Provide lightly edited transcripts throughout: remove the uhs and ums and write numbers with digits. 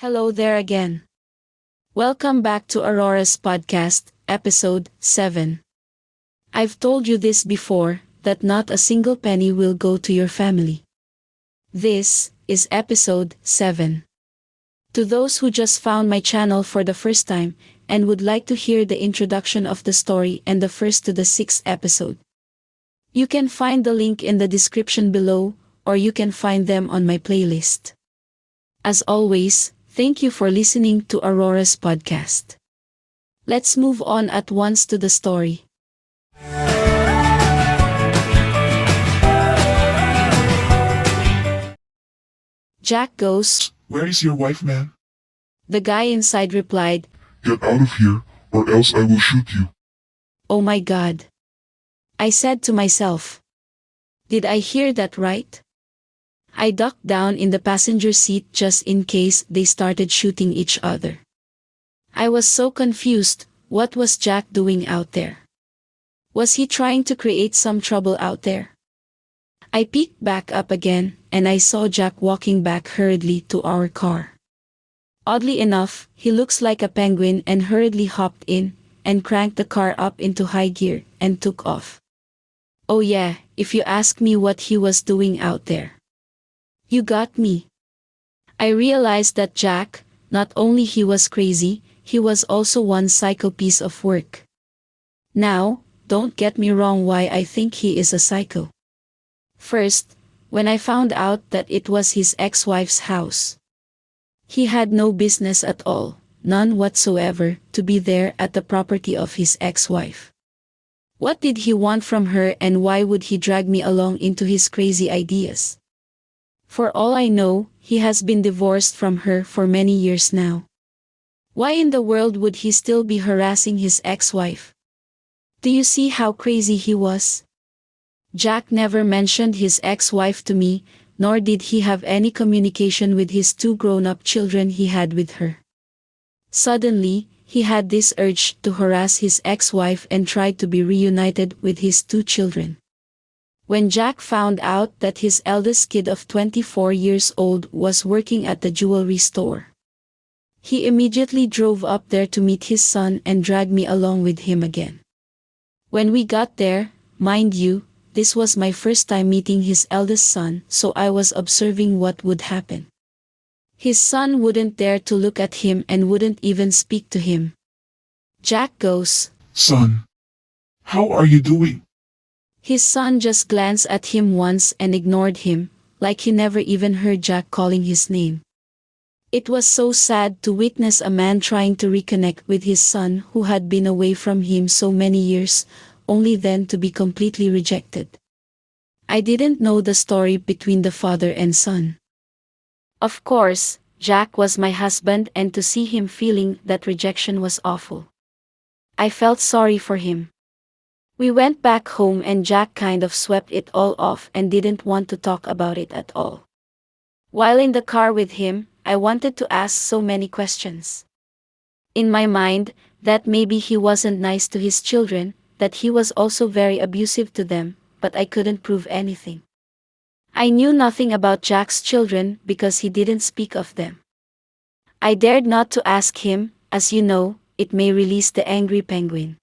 Hello there again. Welcome back to Aurora's podcast, episode 7. I've told you this before, that not a single penny will go to your family. This is episode 7. To those who just found my channel for the first time and would like to hear the introduction of the story and the first to the 6th episode, you can find the link in the description below, or you can find them on my playlist. As always, thank you for listening to Aurora's podcast. Let's move on at once to the story. Jack goes, "Where is your wife, man? the guy inside replied, Get out of here, or else I will shoot you." "Oh my God." I said to myself. Did I hear that right? I ducked down in the passenger seat just in case they started shooting each other. I was so confused. What was Jack doing out there? Was he trying to create some trouble out there? I peeked back up again, and I saw Jack walking back hurriedly to our car. Oddly enough, he looks like a penguin and hurriedly hopped in, and cranked the car up into high gear, and took off. Oh yeah, if you ask me what he was doing out there. You got me. I realized that Jack, not only he was crazy, he was also one psycho piece of work. Now, don't get me wrong why I think he is a psycho. First, when I found out that it was his ex-wife's house. He had no business at all, none whatsoever, to be there at the property of his ex-wife. What did he want from her, and why would he drag me along into his crazy ideas? For all I know, he has been divorced from her for many years now. Why in the world would he still be harassing his ex-wife? Do you see how crazy he was? Jack never mentioned his ex-wife to me, nor did he have any communication with his 2 grown-up children he had with her. Suddenly, he had this urge to harass his ex-wife and tried to be reunited with his 2 children. When Jack found out that his eldest kid of 24 years old was working at the jewelry store, he immediately drove up there to meet his son and drag me along with him again. When we got there, mind you, this was my first time meeting his eldest son, so I was observing what would happen. His son wouldn't dare to look at him and wouldn't even speak to him. Jack goes, "Son, how are you doing?" His son just glanced at him once and ignored him, like he never even heard Jack calling his name. It was so sad to witness a man trying to reconnect with his son who had been away from him so many years, only then to be completely rejected. I didn't know the story between the father and son. Of course, Jack was my husband, and to see him feeling that rejection was awful. I felt sorry for him. We went back home and Jack kind of swept it all off and didn't want to talk about it at all. While in the car with him, I wanted to ask so many questions. In my mind, that maybe he wasn't nice to his children, that he was also very abusive to them, but I couldn't prove anything. I knew nothing about Jack's children because he didn't speak of them. I dared not to ask him, as you know, it may release the angry penguin.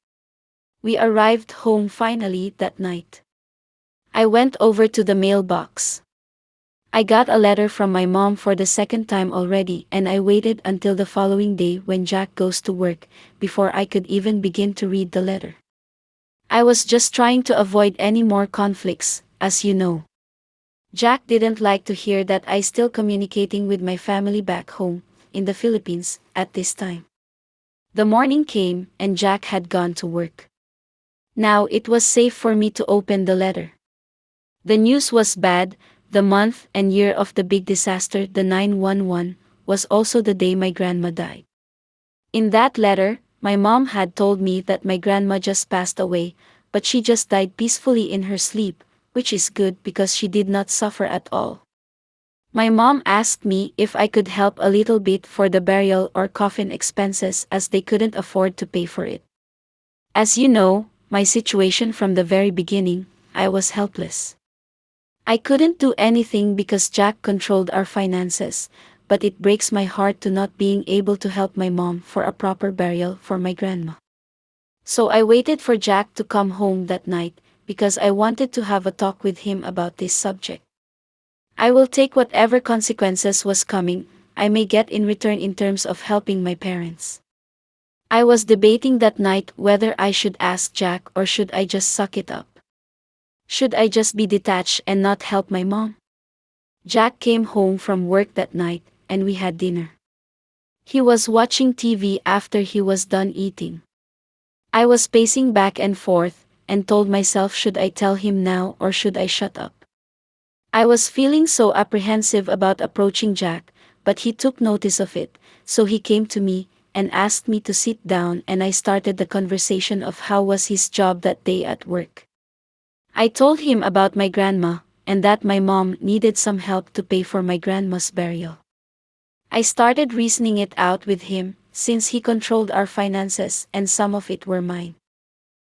We arrived home finally that night. I went over to the mailbox. I got a letter from my mom for the 2nd time already, and I waited until the following day when Jack goes to work, before I could even begin to read the letter. I was just trying to avoid any more conflicts, as you know. Jack didn't like to hear that I still communicating with my family back home, in the Philippines, at this time. The morning came, and Jack had gone to work. Now it was safe for me to open the letter. The news was bad. The month and year of the big disaster, the 911, was also the day my grandma died. In that letter, my mom had told me that my grandma just passed away, but she just died peacefully in her sleep, which is good because she did not suffer at all. My mom asked me if I could help a little bit for the burial or coffin expenses, as they couldn't afford to pay for it. As you know, my situation from the very beginning, I was helpless. I couldn't do anything because Jack controlled our finances, but it breaks my heart to not being able to help my mom for a proper burial for my grandma. So I waited for Jack to come home that night, because I wanted to have a talk with him about this subject. I will take whatever consequences was coming, I may get in return in terms of helping my parents. I was debating that night whether I should ask Jack or should I just suck it up. Should I just be detached and not help my mom? Jack came home from work that night, and we had dinner. He was watching TV after he was done eating. I was pacing back and forth, and told myself, should I tell him now or should I shut up? I was feeling so apprehensive about approaching Jack, but he took notice of it, so he came to me and asked me to sit down, and I started the conversation of how was his job that day at work. I told him about my grandma, and that my mom needed some help to pay for my grandma's burial. I started reasoning it out with him, since he controlled our finances and some of it were mine.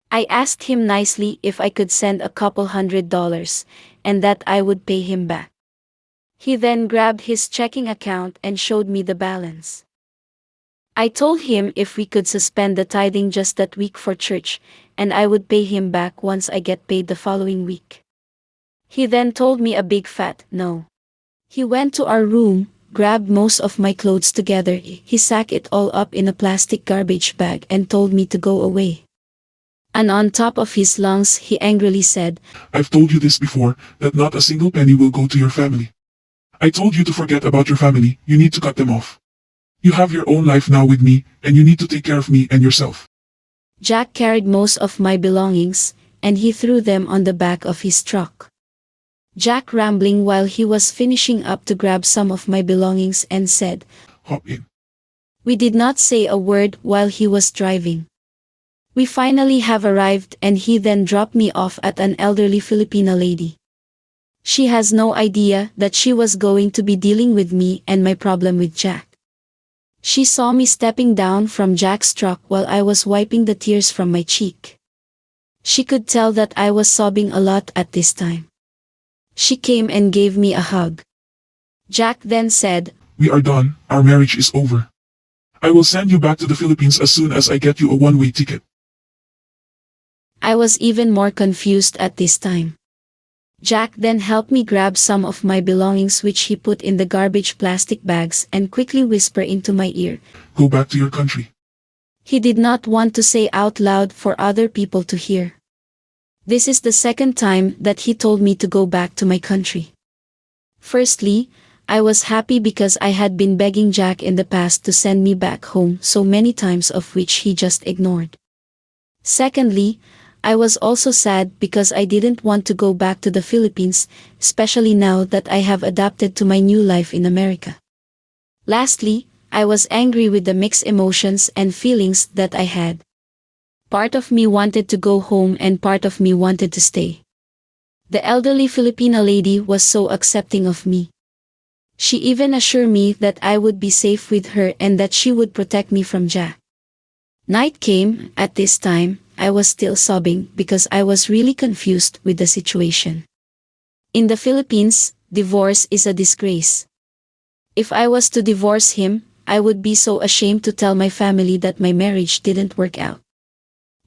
I asked him nicely if I could send a couple $100, and that I would pay him back. He then grabbed his checking account and showed me the balance. I told him if we could suspend the tithing just that week for church, and I would pay him back once I get paid the following week. He then told me a big fat no. He went to our room, grabbed most of my clothes together, he sacked it all up in a plastic garbage bag and told me to go away. And on top of his lungs he angrily said, I've told you this before, that not a single penny will go to your family. I told you to forget about your family, you need to cut them off. You have your own life now with me, and you need to take care of me and yourself. Jack carried most of my belongings, and he threw them on the back of his truck. Jack rambling while he was finishing up to grab some of my belongings and said, Hop in. We did not say a word while he was driving. We finally have arrived, and he then dropped me off at an elderly Filipina lady. She has no idea that she was going to be dealing with me and my problem with Jack. She saw me stepping down from Jack's truck while I was wiping the tears from my cheek. She could tell that I was sobbing a lot at this time. She came and gave me a hug. Jack then said, We are done, our marriage is over. I will send you back to the Philippines as soon as I get you a one-way ticket. I was even more confused at this time. Jack then helped me grab some of my belongings which he put in the garbage plastic bags and quickly whisper into my ear, Go back to your country. He did not want to say out loud for other people to hear. This is the second time that he told me to go back to my country. Firstly, I was happy because I had been begging Jack in the past to send me back home so many times, of which he just ignored. Secondly, I was also sad because I didn't want to go back to the Philippines, especially now that I have adapted to my new life in America. Lastly, I was angry with the mixed emotions and feelings that I had. Part of me wanted to go home and part of me wanted to stay. The elderly Filipina lady was so accepting of me. She even assured me that I would be safe with her and that she would protect me from Jack. Night came. At this time, I was still sobbing because I was really confused with the situation. In the Philippines, divorce is a disgrace. If I was to divorce him, I would be so ashamed to tell my family that my marriage didn't work out.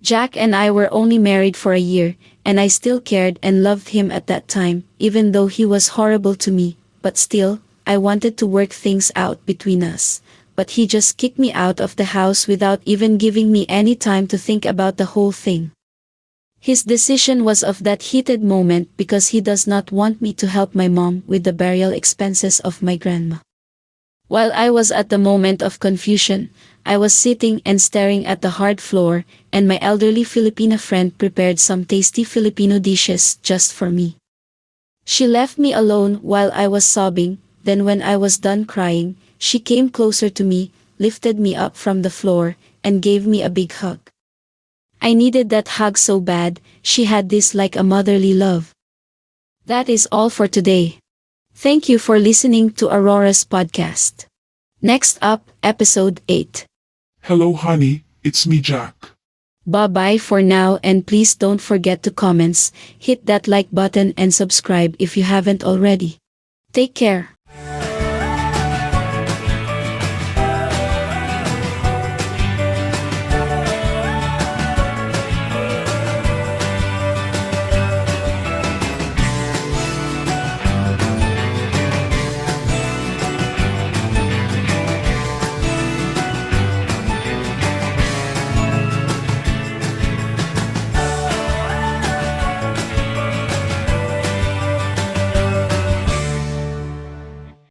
Jack and I were only married for a year, and I still cared and loved him at that time, even though he was horrible to me, but still, I wanted to work things out between us. But he just kicked me out of the house without even giving me any time to think about the whole thing. His decision was of that heated moment because he does not want me to help my mom with the burial expenses of my grandma. While I was at the moment of confusion, I was sitting and staring at the hard floor, and my elderly Filipina friend prepared some tasty Filipino dishes just for me. She left me alone while I was sobbing, then when I was done crying, she came closer to me, lifted me up from the floor, and gave me a big hug. I needed that hug so bad. She had this like a motherly love. That is all for today. Thank you for listening to Aurora's podcast. Next up, episode 8. Hello honey, it's me Jack. Bye-bye for now, and please don't forget to comments, hit that like button and subscribe if you haven't already. Take care.